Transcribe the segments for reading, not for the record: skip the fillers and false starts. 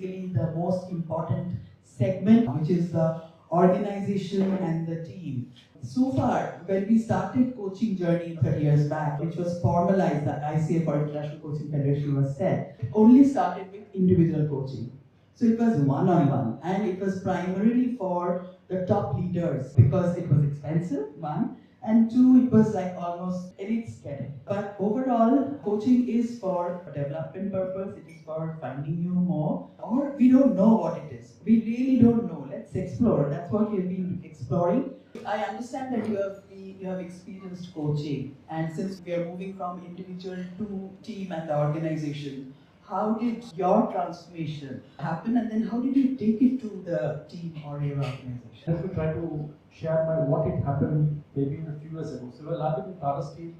basically the most important segment, which is the organization and the team. So far, when we started coaching journey 30 years back, which was formalized, the ICF or International Coaching Federation was set, it only started with individual coaching. So it was one-on-one, and it was primarily for the top leaders because it was expensive, one, and two, it was like almost elite getting. But overall, coaching is for development purpose, it is for finding you more, or we don't know what it is. We really don't know. Let's explore. That's what we've been exploring. I understand that you have experienced coaching, and since we are moving from individual to team and the organization, how did your transformation happen, and then how did you take it to the team or your organization? Let me try to share what it happened maybe a few years ago. So I've been in Tata Steel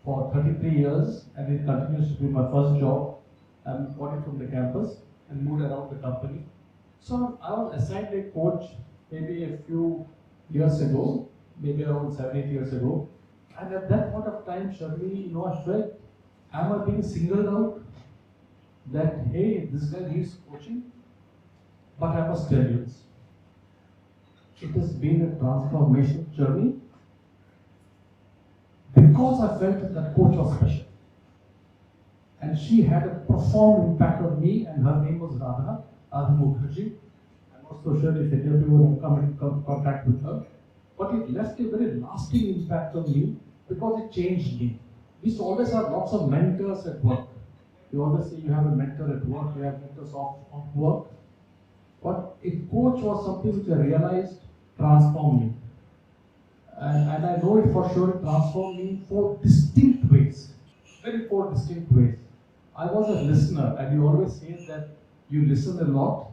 for 33 years, and it continues to be my first job. I'm got it from the campus and moved around the company. So I was assigned a coach maybe a few years ago, maybe around 7-8 years ago. And at that point of time, Sharmi, I felt, am I being singled out? That, hey, this guy needs coaching? But I must tell you, it has been a transformation journey because I felt that coach was special. And she had a profound impact on me, and her name was Radha Mukherjee. I'm not so sure if any of you will come in contact with her. But it left a very lasting impact on me because it changed me. We used to always have lots of mentors at work. You always say you have a mentor at work, you have mentors off work. But a coach was something which I realized transformed me. And I know it for sure, it transformed me in 4 distinct ways. Very 4 distinct ways. I was a listener, and you always say that you listen a lot,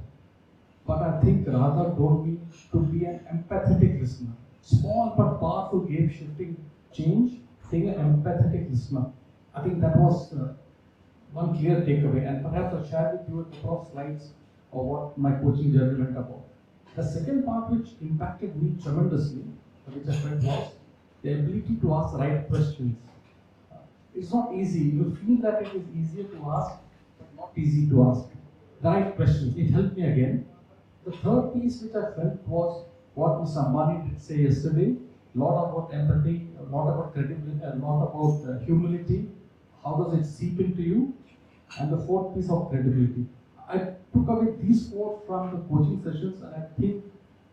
but I think Radha told me to be an empathetic listener. Small but powerful game-shifting change, being an empathetic listener. I think that was one clear takeaway, and perhaps I'll share with you a couple of slides of what my coaching journey went about. The second part which impacted me tremendously, which I felt, was the ability to ask right questions. It's not easy. You feel that it is easier to ask, but not easy to ask. The right questions. It helped me again. The third piece which I felt was what Mr. Ambani did say yesterday. A lot about empathy, a lot about credibility, a lot about humility. How does it seep into you? And the fourth piece of credibility. I took away these 4 from the coaching sessions, and I think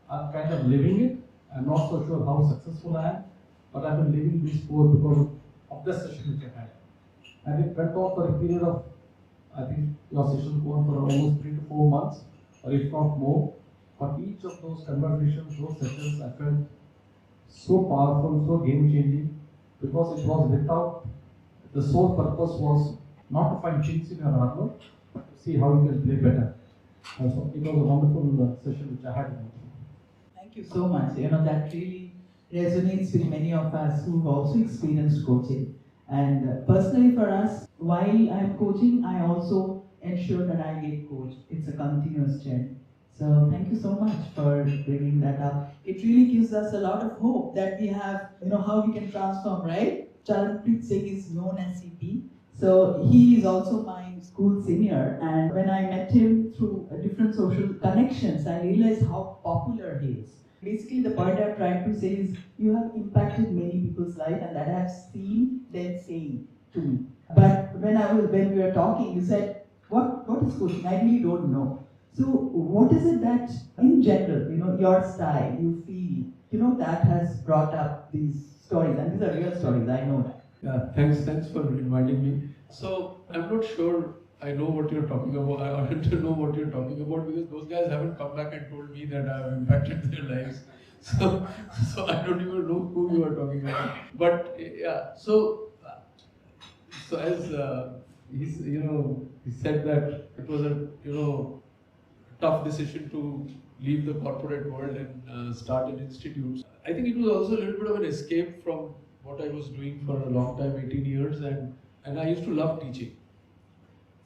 I'm kind of living it. I'm not so sure how successful I am, but I've been living these 4 because of the session which I had. And it went on for a period of, I think your session went on for almost 3 to 4 months, or if not more. But each of those conversations, those sessions, I felt so powerful, so game-changing, because it was without, the sole purpose was not to find chinks in your armor, but to see how you can play better. So it was a wonderful session which I had. Thank you so much. That really resonates with many of us who've also experienced coaching. And personally for us, while I'm coaching, I also ensure that I get coached. It's a continuous journey. So thank you so much for bringing that up. It really gives us a lot of hope that we have, how we can transform, right? Charanpreet Singh is known as CP. So he is also my school senior, and when I met him through different social connections, I realized how popular he is. Basically, the point I'm trying to say is you have impacted many people's life, and that I have seen them saying to me. But when we were talking, you said, what is coaching? I really don't know. So what is it that, in general, your style, you feel, that has brought up these stories, and these are real stories, I know that. Yeah, thanks for reminding me. So I'm not sure I know what you're talking about. I want to know what you're talking about because those guys haven't come back and told me that I've impacted their lives. So I don't even know who you are talking about. But yeah, so as he said that it was a tough decision to leave the corporate world and start an institute. I think it was also a little bit of an escape from what I was doing for a long time, 18 years, and I used to love teaching.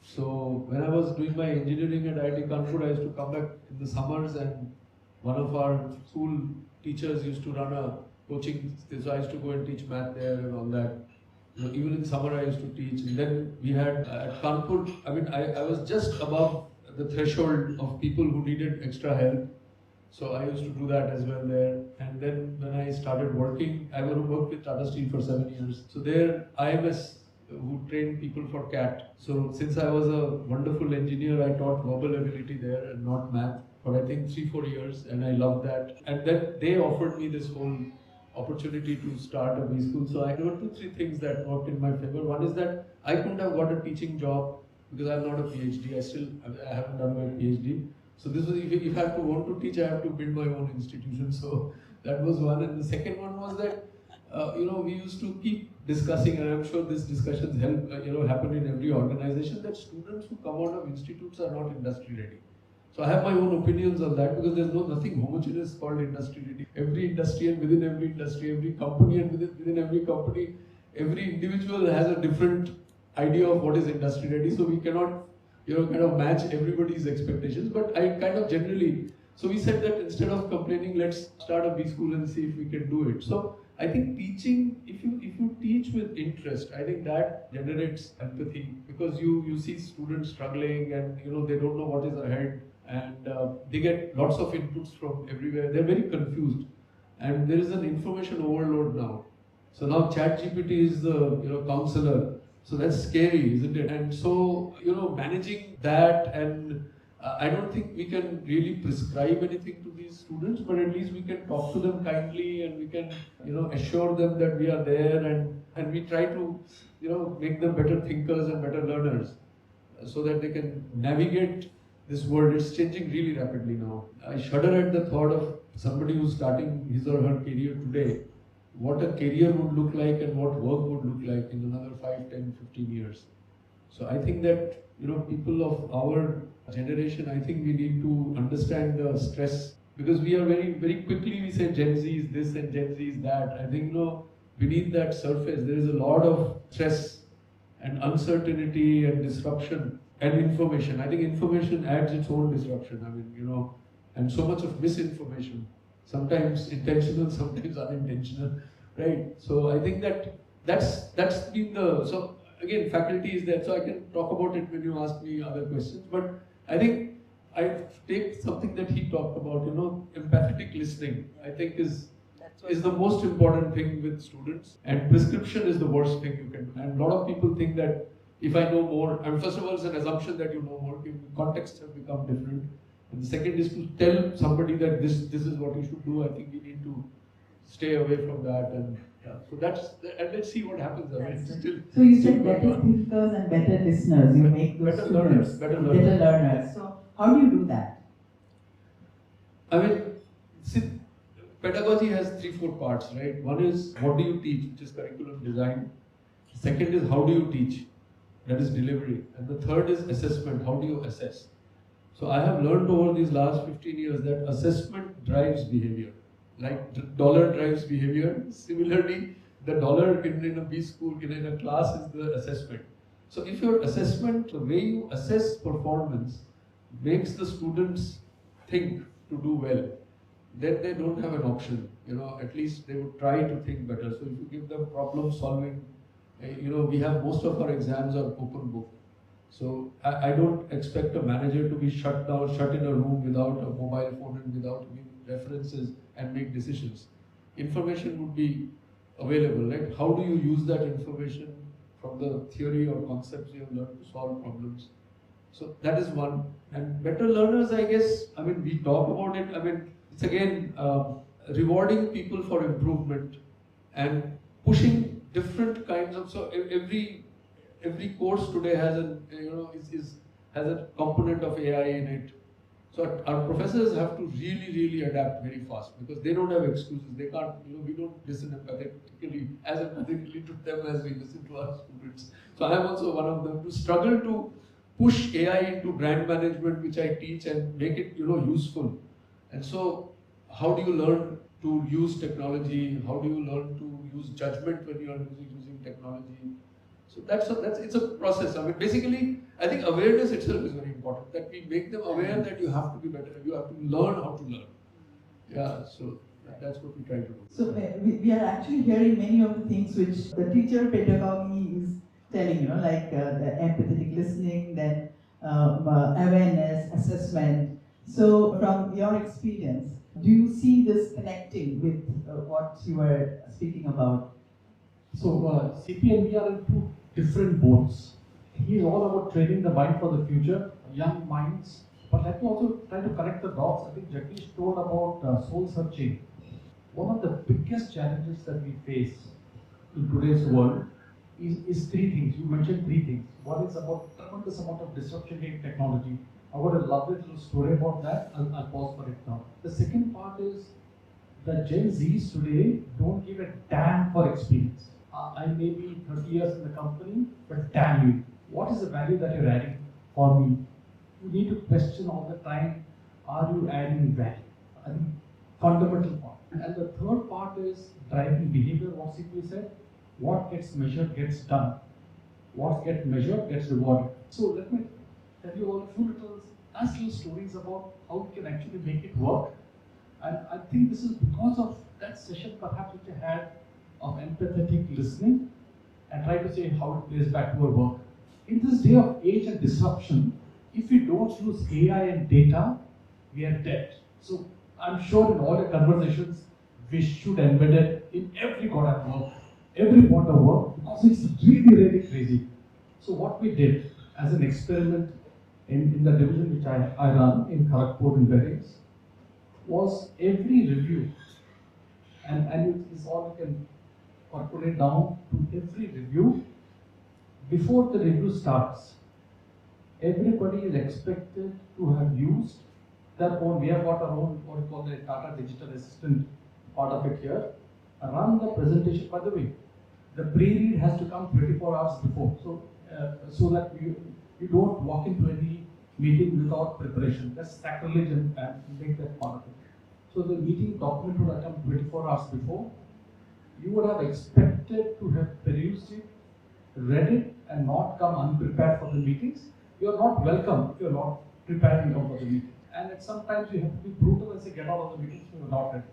So when I was doing my engineering at IIT Kanpur, I used to come back in the summers, and one of our school teachers used to run a coaching, so I used to go and teach math there and all that. Even in summer I used to teach. And then we had at Kanpur, I was just above the threshold of people who needed extra help. So I used to do that as well there. And then when I started working, I worked with Tata Steel for 7 years. So there, IMS, who trained people for CAT. So since I was a wonderful engineer, I taught verbal ability there and not math for I think 3-4 years, and I loved that. And then they offered me this whole opportunity to start a B school. So there were 2-3 things that worked in my favor. One is that I couldn't have got a teaching job because I'm not a PhD. I haven't done my PhD. So this was if I have to want to teach, I have to build my own institution. So that was one. And the second one was that we used to keep discussing, and I'm sure these discussions help happen in every organization, that students who come out of institutes are not industry ready. So I have my own opinions on that because there's nothing homogeneous called industry ready. Every industry and within every industry, every company and within every company, every individual has a different idea of what is industry ready. So we cannot kind of match everybody's expectations. But I kind of generally, so we said that instead of complaining, let's start a B school and see if we can do it. So I think teaching, if you teach with interest, I think that generates empathy, because you see students struggling and they don't know what is ahead, and they get lots of inputs from everywhere. They're very confused, and there is an information overload now. So now ChatGPT is the counselor. So that's scary, isn't it? And so managing that, and I don't think we can really prescribe anything to these students, but at least we can talk to them kindly, and we can assure them that we are there, and we try to make them better thinkers and better learners, so that they can navigate this world. It's changing really rapidly now. I shudder at the thought of somebody who's starting his or her career today, what a career would look like and what work would look like in another 5, 10, 15 years. So I think that people of our generation, I think we need to understand the stress, because we are very, very quickly we say Gen Z is this and Gen Z is that. I think beneath that surface there is a lot of stress and uncertainty and disruption and information. I think information adds its own disruption. I mean, and so much of misinformation, sometimes intentional, sometimes unintentional, right? So I think that's been so again, faculty is there, so I can talk about it when you ask me other questions. But I think I take something that he talked about, empathetic listening, I think is the most important thing with students, and prescription is the worst thing you can do. And a lot of people think that if I know more, and first of all, it's an assumption that you know more. Contexts have become different. And the second is to tell somebody that this is what you should do. I think we need to stay away from that, and so and let's see what happens. I mean, so you said better thinkers and better listeners. You make those better students better learners. So how do you do that? I mean, see, pedagogy has 3-4 parts, right? One is what do you teach, which is curriculum design. Second is how do you teach, that is delivery. And the third is assessment, how do you assess. So I have learned over these last 15 years that assessment drives behavior. Like the dollar drives behavior, similarly the dollar in a B school, in a class, is the assessment. So if your assessment, the way you assess performance makes the students think to do well, then they don't have an option. At least they would try to think better. So if you give them problem solving, we have most of our exams are open book. So I don't expect a manager to be shut in a room without a mobile phone and without giving references and make decisions. Information would be available, right? How do you use that information from the theory or concepts you have learned to solve problems? So that is one. And better learners, I guess, I mean, we talk about it. I mean, it's again rewarding people for improvement and pushing different kinds of. So every course today has has a component of AI in it. So our professors have to really adapt very fast, because they don't have excuses. They can't, we don't listen as empathetically to them as we listen to our students. So I am also one of them, to struggle to push AI into brand management, which I teach, and make it useful. And so how do you learn to use technology? How do you learn to use judgment when you are using technology? So it's a process. I mean, basically, I think awareness itself is very important. That we make them aware that you have to be better. You have to learn how to learn. Yeah. So that's what we try to do. So we are actually hearing many of the things which the teacher pedagogy is telling. Like the empathetic listening, then awareness, assessment. So, from your experience, do you see this connecting with what you were speaking about? So, CP and we are in two different boats. He is all about training the mind for the future, young minds. But let me also try to connect the dots. I think Jagdish told about soul searching. One of the biggest challenges that we face in today's world is three things. You mentioned three things. One is about tremendous amount of disruption in technology. I've got a lovely little story about that. I'll pause for it now. The second part is the Gen Zs today don't give a damn for experience. I may be 30 years in the company, but damn you, what is the value that you're adding for me? You need to question all the time, are you adding value? I think fundamental part. And the third part is driving behavior, what CP said. What gets measured gets done. What gets measured gets rewarded. So let me tell you all a few nice little stories about how we can actually make it work. And I think this is because of that session perhaps which I had of empathetic listening and try to say how it plays back to our work. In this day of age and disruption, if we don't use AI and data, we are dead. So I'm sure in all your conversations, we should embed it in every part of work, every part of work, because it's really, really crazy. So what we did as an experiment in the division which I run in Kharagpur in Bearings was every review, and it's all you can corporate down to every review. Before the review starts, everybody is expected to have used their own, we have got our own, what we call the Tata Digital Assistant part of it here, run the presentation. By the way, the pre-read has to come 24 hours before, so that you don't walk into any meeting without preparation. That's sacrilege and make that part of it. So the meeting document would have come 24 hours before. You would have expected to have perused it, read it, and not come unprepared for the meetings. You are not welcome if you are not prepared and come for the meeting. And at sometimes you have to be brutal and say, get out of the meetings when you are not ready.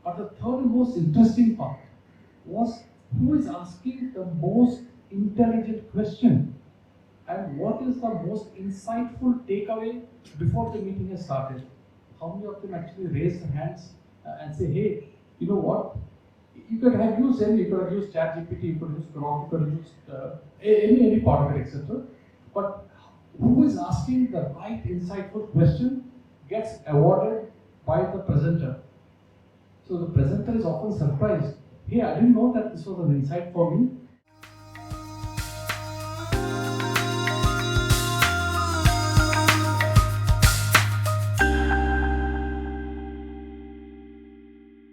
But the third and most interesting part was who is asking the most intelligent question and what is the most insightful takeaway before the meeting has started. How many of them actually raise their hands and say, hey, you know what? You could have used any, you could have used ChatGPT, you could have used Grok, you could have used any part of it, etc. But who is asking the right insightful question gets awarded by the presenter. So the presenter is often surprised. Hey, I didn't know that this was an insight for me.